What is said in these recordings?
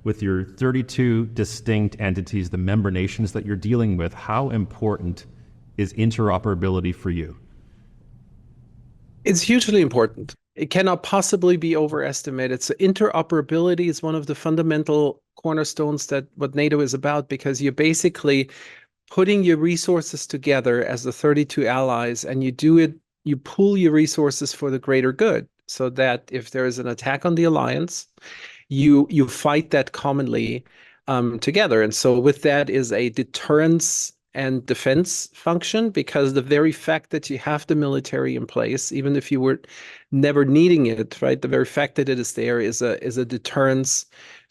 with your 32 distinct entities, the member nations that you're dealing with, how important is interoperability for you? It's hugely important. It cannot possibly be overestimated. So interoperability is one of the fundamental cornerstones that what NATO is about, because you're basically putting your resources together as the 32 allies, and you pool your resources for the greater good, so that if there is an attack on the alliance, you fight that commonly together. And so with that is a deterrence and defense function, because the very fact that you have the military in place, even if you were never needing it, right? The very fact that it is there is a deterrence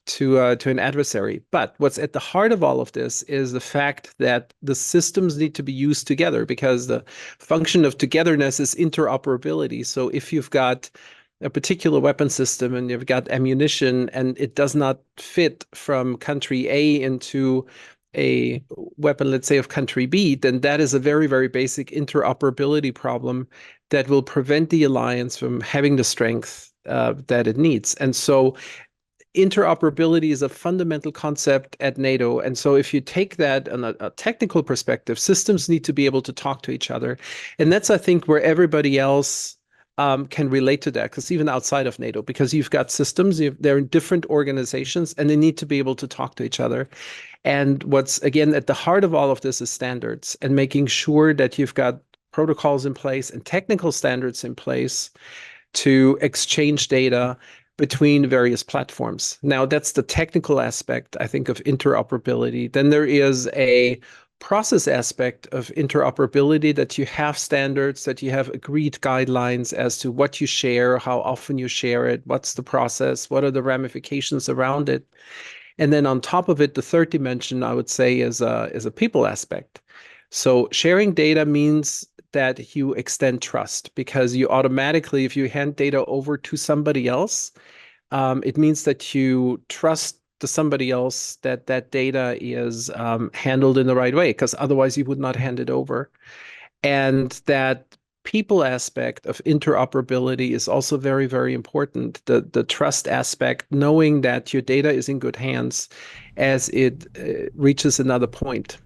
to an adversary. But what's at the heart of all of this is the fact that the systems need to be used together, because the function of togetherness is interoperability. So if you've got a particular weapon system and you've got ammunition and it does not fit from country A into a weapon, let's say, of country B, then that is a very, very basic interoperability problem that will prevent the alliance from having the strength that it needs. And so interoperability is a fundamental concept at NATO. And so if you take that on a technical perspective, systems need to be able to talk to each other. And that's, I think, where everybody else can relate to that, because even outside of NATO, because you've got systems, they're in different organizations, and they need to be able to talk to each other. And what's, again, at the heart of all of this is standards, and making sure that you've got protocols in place and technical standards in place to exchange data between various platforms. Now, that's the technical aspect, I think, of interoperability. Then there is a process aspect of interoperability, that you have standards, that you have agreed guidelines as to what you share, how often you share it, what's the process, what are the ramifications around it. And then on top of it, the third dimension, I would say, is a people aspect. So sharing data means that you extend trust, because you automatically, if you hand data over to somebody else, it means that you trust to somebody else that that data is handled in the right way, because otherwise you would not hand it over. And that people aspect of interoperability is also very, very important. The trust aspect, knowing that your data is in good hands as it reaches another point.